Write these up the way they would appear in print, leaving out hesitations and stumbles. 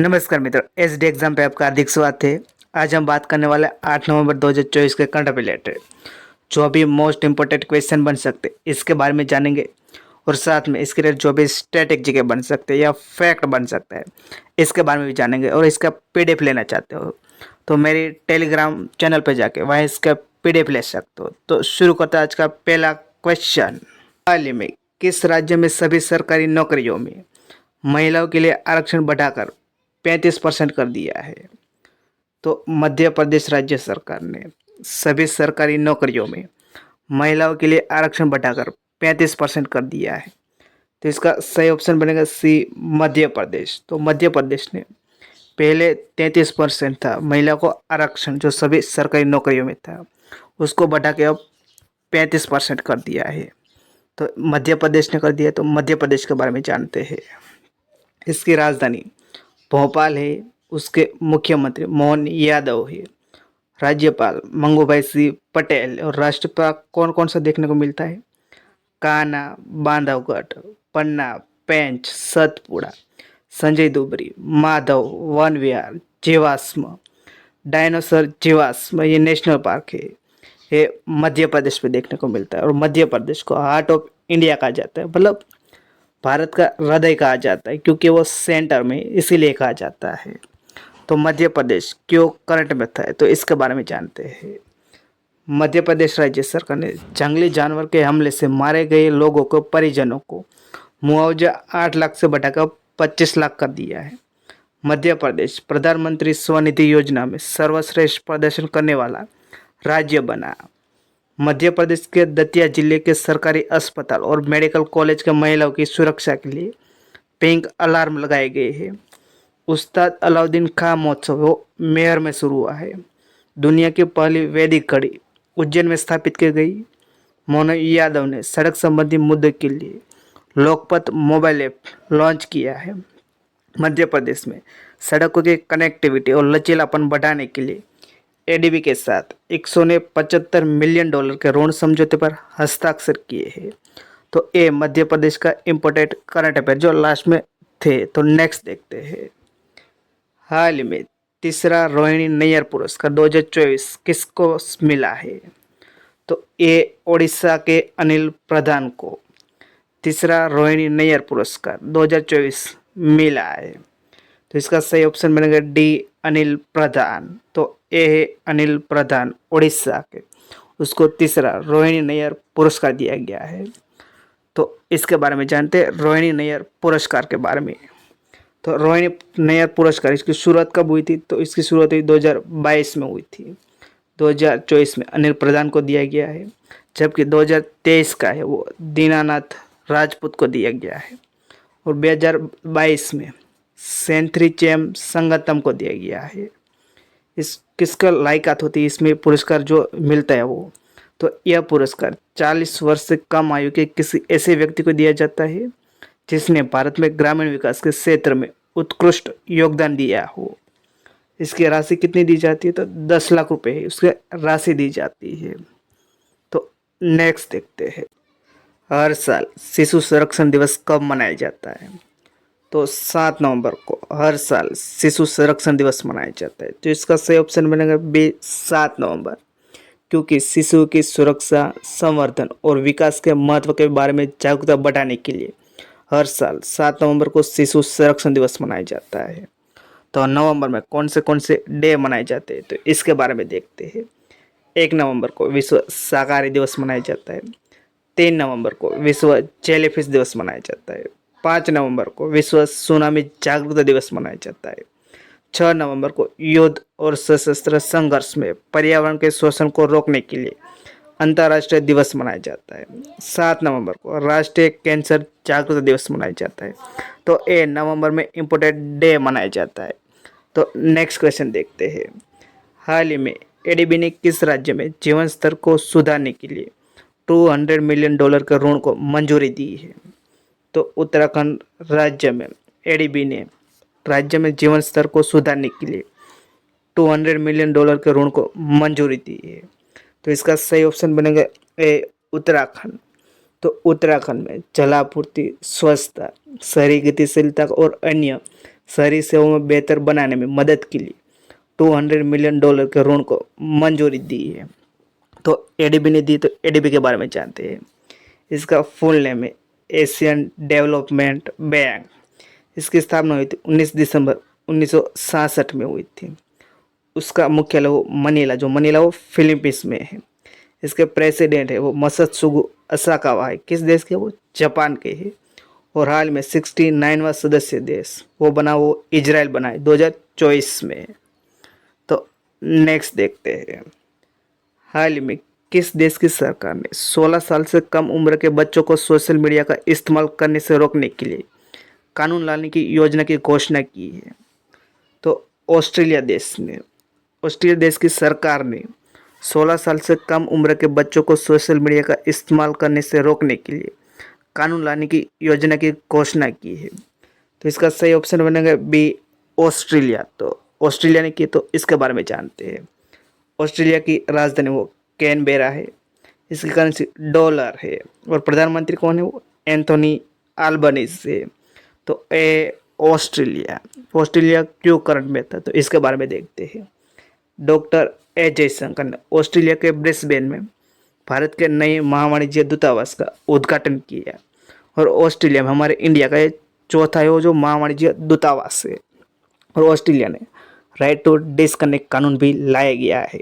नमस्कार मित्रों, SD exam पे आपका हार्दिक स्वागत है। आज हम बात करने वाले 8 नवंबर 2024 के करंट अफेयर रिलेटेड जो भी मोस्ट इंपोर्टेंट क्वेश्चन बन सकते हैं इसके बारे में जानेंगे। और साथ में इसके लिए जो भी स्टैटिक जगह बन सकते हैं या फैक्ट बन सकता है इसके बारे में भी जानेंगे। और इसका पीडीएफ लेना चाहते हो तो मेरी टेलीग्राम चैनल पर जाके वहाँ इसका पीडीएफ ले सकते हो। तो शुरू करते हैं आज का पहला क्वेश्चन। हाल ही में किस राज्य में सभी सरकारी नौकरियों में महिलाओं के लिए आरक्षण बढ़ाकर 35% कर दिया है? तो मध्य प्रदेश राज्य सरकार ने सभी सरकारी नौकरियों में महिलाओं के लिए आरक्षण बढ़ाकर 35% कर दिया है। तो इसका सही ऑप्शन बनेगा सी, मध्य प्रदेश। तो मध्य प्रदेश ने पहले 33% था महिला को आरक्षण जो सभी सरकारी नौकरियों में था, उसको बढ़ा के अब 35% कर दिया है। तो मध्य प्रदेश ने कर दिया। तो मध्य प्रदेश के बारे में जानते हैं। इसकी राजधानी भोपाल है, उसके मुख्यमंत्री मोहन यादव है, राज्यपाल मंगूभाई सिंह पटेल और राष्ट्रपति कौन कौन सा देखने को मिलता है? कान्हा, बांधवगढ़, पन्ना, पेंच, सतपुड़ा, संजय दुबरी, माधव, वन विहार, जीवाश्म, डायनासोर जीवाश्म, ये नेशनल पार्क है। ये मध्य प्रदेश में देखने को मिलता है। और मध्य प्रदेश को हार्ट ऑफ इंडिया कहा जाता है, मतलब भारत का हृदय कहा जाता है, क्योंकि वो सेंटर में इसीलिए कहा जाता है। तो मध्य प्रदेश क्यों करंट में था, तो इसके बारे में जानते हैं। मध्य प्रदेश राज्य सरकार ने जंगली जानवर के हमले से मारे गए लोगों को परिजनों को मुआवजा 8 लाख से बढ़ाकर 25 लाख कर दिया है। मध्य प्रदेश प्रधानमंत्री स्वनिधि योजना में सर्वश्रेष्ठ प्रदर्शन करने वाला राज्य बना। मध्य प्रदेश के दतिया जिले के सरकारी अस्पताल और मेडिकल कॉलेज के महिलाओं की सुरक्षा के लिए पिंक अलार्म लगाए गए हैं। उस्ताद अलाउद्दीन खां महोत्सव मेयर में शुरू हुआ है। दुनिया की पहली वैदिक घड़ी उज्जैन में स्थापित की गई। मोहन यादव ने सड़क संबंधी मुद्दों के लिए लोकपथ मोबाइल ऐप लॉन्च किया है। मध्य प्रदेश में सड़कों की कनेक्टिविटी और लचीलापन बढ़ाने के लिए एडीबी के साथ 175 मिलियन डॉलर के ऋण समझौते पर हस्ताक्षर किए हैं। तो ये मध्य प्रदेश का इम्पोर्टेंट करंट अफेयर जो लास्ट में थे। तो नेक्स्ट देखते हैं। हाल ही में तीसरा रोहिणी नैयर पुरस्कार 2024 किसको मिला है? तो ये ओडिशा के अनिल प्रधान को तीसरा रोहिणी नैयर पुरस्कार 2024 मिला है। तो इसका सही ऑप्शन बनेगा डी, अनिल प्रधान। तो ए है अनिल प्रधान उड़ीसा के, उसको तीसरा रोहिणी नैयर पुरस्कार दिया गया है। तो इसके बारे में जानते हैं रोहिणी नैयर पुरस्कार के बारे में। तो रोहिणी नैयर पुरस्कार इसकी शुरुआत कब हुई थी? तो इसकी शुरुआत हुई 2022 में हुई थी। 2024 में अनिल प्रधान को दिया गया है, जबकि 2023 का है वो दीनानाथ राजपूत को दिया गया है। और 2022 में सेंथ्रीचेम संगतम को दिया गया है। इस किसका लायकात होती है इसमें पुरस्कार जो मिलता है वो? तो यह पुरस्कार 40 वर्ष से कम आयु के किसी ऐसे व्यक्ति को दिया जाता है जिसने भारत में ग्रामीण विकास के क्षेत्र में उत्कृष्ट योगदान दिया हो। इसकी राशि कितनी दी जाती है? तो 10 लाख रुपए उसकी राशि दी जाती है। तो नेक्स्ट देखते हैं। हर साल शिशु संरक्षण दिवस कब मनाया जाता है? तो 7 नवंबर को हर साल शिशु संरक्षण दिवस मनाया जाता है। तो इसका सही ऑप्शन बनेगा बी, 7 नवंबर, क्योंकि शिशु की सुरक्षा, संवर्धन और विकास के महत्व के बारे में जागरूकता बढ़ाने के लिए हर साल 7 नवंबर को शिशु संरक्षण दिवस मनाया जाता है। तो नवंबर में कौन से डे मनाए जाते हैं, तो इसके बारे में देखते हैं। 1 नवंबर को विश्व शाकाहारी दिवस मनाया जाता है। 3 नवंबर को विश्व जेलीफिश दिवस मनाया जाता है। 5 नवंबर को विश्व सुनामी जागरूकता दिवस मनाया जाता है। 6 नवंबर को युद्ध और सशस्त्र संघर्ष में पर्यावरण के शोषण को रोकने के लिए अंतर्राष्ट्रीय दिवस मनाया जाता है। 7 नवंबर को राष्ट्रीय कैंसर जागरूकता दिवस मनाया जाता है। तो ये नवंबर में इम्पोर्टेंट डे मनाया जाता है। तो नेक्स्ट क्वेश्चन देखते हैं। हाल ही में एडीबी ने किस राज्य में जीवन स्तर को सुधारने के लिए 200 मिलियन डॉलर के ऋण को मंजूरी दी है? तो उत्तराखंड राज्य में एडीबी ने राज्य में जीवन स्तर को सुधारने के लिए 200 मिलियन डॉलर के ऋण को मंजूरी दी है। तो इसका सही ऑप्शन बनेगा ए, उत्तराखंड। तो उत्तराखंड में जलापूर्ति, स्वच्छता, शहरी गतिशीलता और अन्य शहरी सेवाओं में बेहतर बनाने में मदद के लिए $200 मिलियन के ऋण को मंजूरी दी है। तो एडीबी ने दी, तो एडीबी के बारे में जानते हैं। इसका फुल नेम है एशियन डेवलपमेंट बैंक। इसकी स्थापना हुई थी 19 दिसंबर 1967 में हुई थी। उसका मुख्यालय वो मनीला, जो मनीला वो फिलीपींस में है। इसके प्रेसिडेंट है वो मसत्सुगु असाकावा है। किस देश के? वो जापान के है। और हाल में 69वां सदस्य देश वो बना, वो इजराइल बना है 2024 में। तो नेक्स्ट देखते हैं, हाल ही में किस देश की सरकार ने 16 साल से कम उम्र के बच्चों को सोशल मीडिया का इस्तेमाल करने से रोकने के लिए कानून लाने की योजना की घोषणा की है? तो ऑस्ट्रेलिया देश ने, ऑस्ट्रेलिया देश की सरकार ने 16 साल से कम उम्र के बच्चों को सोशल मीडिया का इस्तेमाल करने से रोकने के लिए कानून लाने की योजना की घोषणा की है। तो इसका सही ऑप्शन बनेगा बी, ऑस्ट्रेलिया। तो ऑस्ट्रेलिया ने की, तो इसके बारे में जानते हैं। ऑस्ट्रेलिया की राजधानी वो कैनबेरा है। इसकी करेंसी डॉलर है। और प्रधानमंत्री कौन है? वो एंथोनी अल्बनीज़ है। तो ए ऑस्ट्रेलिया, ऑस्ट्रेलिया क्यों करंट में था, तो इसके बारे में देखते हैं। डॉक्टर ए जयशंकर ने ऑस्ट्रेलिया के ब्रिस्बेन में भारत के नए महावाणिज्य दूतावास का उद्घाटन किया। और ऑस्ट्रेलिया में हमारे इंडिया का ये चौथा है वो जो महावाणिज्य दूतावास है। और ऑस्ट्रेलिया ने राइट टू डिस्कनेक्ट कानून भी लाया गया है।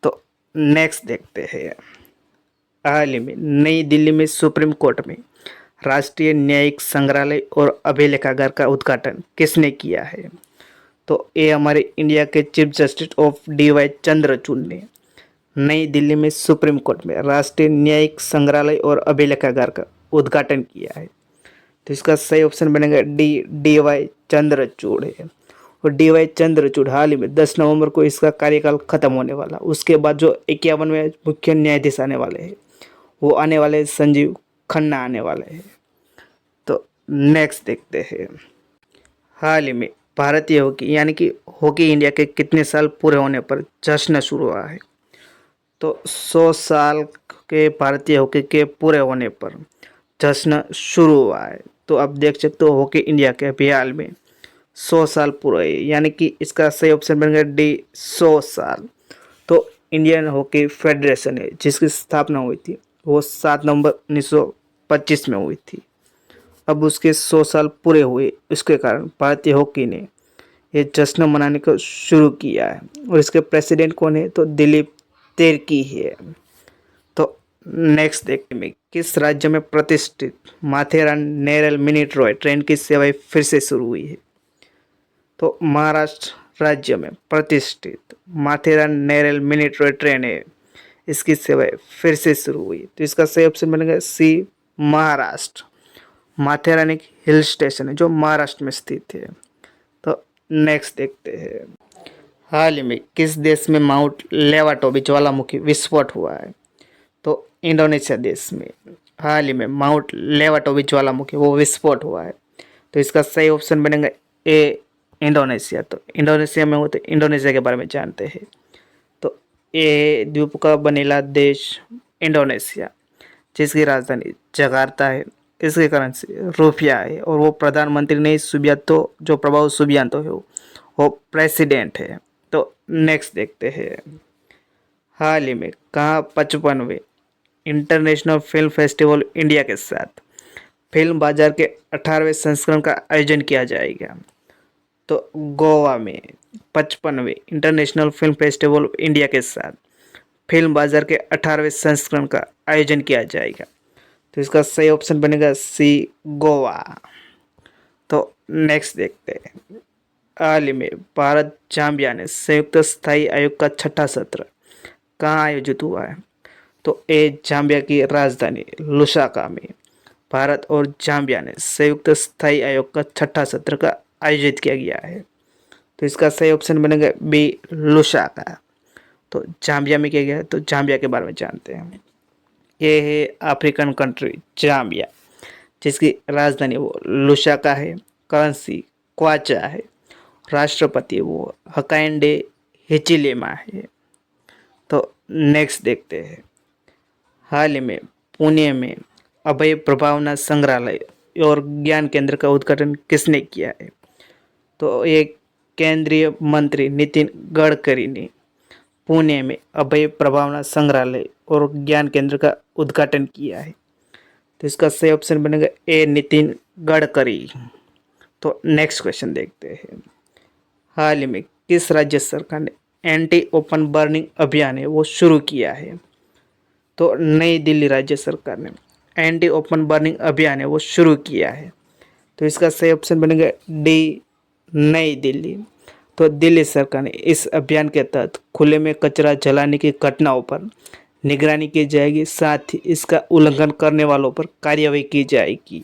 तो नेक्स्ट देखते हैं, हाल ही में नई दिल्ली में सुप्रीम कोर्ट में राष्ट्रीय न्यायिक संग्रहालय और अभिलेखागार का उद्घाटन किसने किया है? तो ये हमारे इंडिया के chief justice of DY Chandrachud ने नई दिल्ली में सुप्रीम कोर्ट में राष्ट्रीय न्यायिक संग्रहालय और अभिलेखागार का उद्घाटन किया है। तो इसका सही ऑप्शन बनेगा डी, DY चंद्रचूड़ है। और DY चंद्रचूड़ हाल ही में 10 नवंबर को इसका कार्यकाल खत्म होने वाला। उसके बाद जो 51वें मुख्य न्यायाधीश आने वाले हैं वो आने वाले संजीव खन्ना आने वाले हैं। तो नेक्स्ट देखते हैं, हाल ही में भारतीय हॉकी यानी कि हॉकी इंडिया के कितने साल पूरे होने पर जश्न शुरू हुआ है? तो 100 साल के भारतीय हॉकी के पूरे होने पर जश्न शुरू हुआ है। तो आप देख सकते हो हॉकी इंडिया के अभी हाल में 100 साल पूरे है, यानी कि इसका सही ऑप्शन बनेगा डी, 100 साल। तो इंडियन हॉकी फेडरेशन है जिसकी स्थापना हुई थी वो 7 नवंबर 1925 में हुई थी। अब उसके 100 साल पूरे हुए, उसके कारण भारतीय हॉकी ने ये जश्न मनाने को शुरू किया है। और इसके प्रेसिडेंट कौन है? तो दिलीप तिर्की है। तो नेक्स्ट देखते हैं, किस राज्य में प्रतिष्ठित Matheran Neral mini Troy train की सेवाएं फिर से शुरू हुई है? तो महाराष्ट्र राज्य में प्रतिष्ठित Matheran Neral mini Troy train है, इसकी सेवाएं फिर से शुरू हुई। तो इसका सही ऑप्शन बनेगा सी, महाराष्ट्र। माथेरान एक हिल स्टेशन है जो महाराष्ट्र में स्थित है। तो नेक्स्ट देखते हैं, हाल ही में किस देश में माउंट लेवाटोबी ज्वालामुखी विस्फोट हुआ है? तो इंडोनेशिया देश में हाल ही में माउंट लेवाटोबी ज्वालामुखी वो विस्फोट हुआ है। तो इसका सही ऑप्शन बनेगा ए, इंडोनेशिया। तो इंडोनेशिया में हो, तो इंडोनेशिया के बारे में जानते हैं। तो ए द्वीप का बनेला देश इंडोनेशिया, जिसकी राजधानी जकार्ता है। इसके करेंसी रुपया है। और वो प्रधानमंत्री नहीं, सुबियांतो, जो प्रभाव सुबियांतो है वो प्रेसिडेंट है। तो नेक्स्ट देखते हैं, हाल ही में कहाँ 55वें इंटरनेशनल फिल्म फेस्टिवल इंडिया के साथ फिल्म बाजार के 18वें संस्करण का आयोजन किया जाएगा? तो गोवा में 55वें इंटरनेशनल फिल्म फेस्टिवल इंडिया के साथ फिल्म बाजार के 18वें संस्करण का आयोजन किया जाएगा। तो इसका सही ऑप्शन बनेगा सी, गोवा। तो नेक्स्ट देखते हैं, हाल ही में भारत जाम्बिया ने संयुक्त स्थायी आयोग का 6ठा सत्र कहाँ आयोजित हुआ है? तो ए, जाम्बिया की राजधानी लुसाका में भारत और जाम्बिया ने संयुक्त स्थायी आयोग का 6ठा सत्र का आयोजित किया गया है। तो इसका सही ऑप्शन बनेगा बी, लुसाका। तो जाम्बिया में किया गया है। तो जाम्बिया के बारे में जानते हैं, ये है अफ्रीकन कंट्री जाम्बिया, जिसकी राजधानी वो लुसाका है। करेंसी क्वाचा है। राष्ट्रपति वो हकाइंडे हिचिलेमा है। तो नेक्स्ट देखते हैं, हाल ही में पुणे में अभय प्रभावना संग्रहालय और ज्ञान केंद्र का उद्घाटन किसने किया है? तो ये केंद्रीय मंत्री नितिन गडकरी ने पुणे में अभय प्रभावना संग्रहालय और ज्ञान केंद्र का उद्घाटन किया है। तो इसका सही ऑप्शन बनेगा ए नितिन गडकरी। तो नेक्स्ट क्वेश्चन देखते हैं। हाल ही में किस राज्य सरकार ने एंटी ओपन बर्निंग अभियान है वो शुरू किया है? तो नई दिल्ली राज्य सरकार ने एंटी ओपन बर्निंग अभियान है वो शुरू किया है। तो इसका सही ऑप्शन बनेगा डी नई दिल्ली। तो दिल्ली सरकार ने इस अभियान के तहत खुले में कचरा जलाने की घटनाओं पर निगरानी की जाएगी, साथ ही इसका उल्लंघन करने वालों पर कार्यवाही की जाएगी।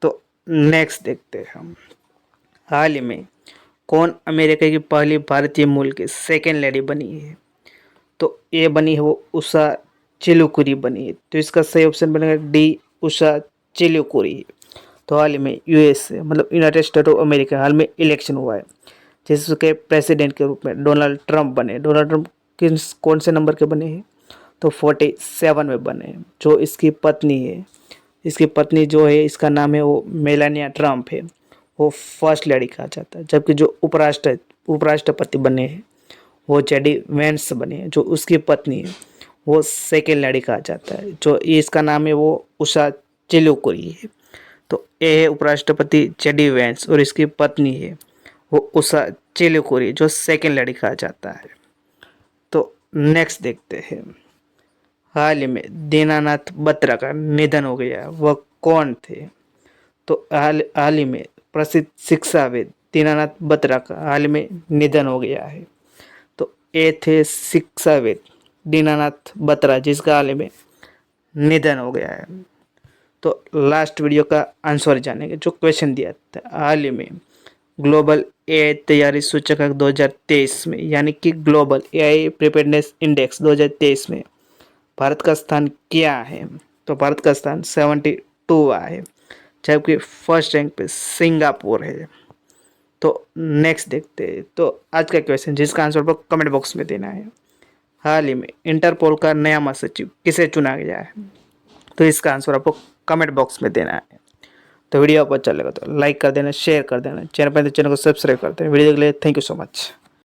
तो नेक्स्ट देखते हैं हम। हाल ही में कौन अमेरिका की पहली भारतीय मूल की सेकेंड लेडी बनी है? तो ये बनी है वो उषा चिलुकुरी बनी है। तो इसका सही ऑप्शन बनेगा डी उषा चिलुकुरी। तो हाल ही में यूएसए मतलब यूनाइटेड स्टेट ऑफ अमेरिका हाल में इलेक्शन हुआ है, जिसके प्रेसिडेंट के रूप में डोनाल्ड ट्रंप बने। डोनाल्ड ट्रंप किस कौन से नंबर के बने हैं? तो 47 में बने हैं। जो इसकी पत्नी है, इसकी पत्नी जो है इसका नाम है वो मेलानिया ट्रंप है, वो फर्स्ट लेडी कहा जाता है। जबकि जो उपराष्ट्रपति बने हैं वो जेडी वेंस बने हैं, जो उसकी पत्नी है वो सेकेंड लेडी कहा जाता है। जो इसका नाम है वो उषा चिलुकुरी है। तो ये है उपराष्ट्रपति जेडी वेंस और इसकी पत्नी है वो उषा चिलुकुरी, जो सेकेंड लेडी कहा जाता है। तो नेक्स्ट देखते हैं। हाल ही में दीनानाथ बत्रा का निधन हो गया, वह कौन थे? तो हाल ही में प्रसिद्ध शिक्षाविद दीनानाथ बत्रा का हाल में निधन हो गया है। तो ये थे शिक्षाविद दीनानाथ बत्रा, जिसका हाल में निधन हो गया है। तो लास्ट वीडियो का आंसर जानेंगे। जो क्वेश्चन दिया था हाल ही में ग्लोबल एआई तैयारी सूचकांक 2023 में, यानी कि ग्लोबल एआई प्रिपेयर्डनेस इंडेक्स 2023 में भारत का स्थान क्या है? तो भारत का स्थान 72 है, जबकि फर्स्ट रैंक पे सिंगापुर है। तो नेक्स्ट देखते हैं। तो आज का क्वेश्चन जिसका आंसर आपको कमेंट बॉक्स में देना है। हाल ही में इंटरपोल का नया महासचिव किसे चुना गया है? तो इसका आंसर आपको कमेंट बॉक्स में देना है। तो वीडियो आपको अच्छा लगा तो लाइक कर देना, शेयर कर देना, चैनल पर तो चैनल को सब्सक्राइब कर देना। वीडियो के लिए थैंक यू सो मच।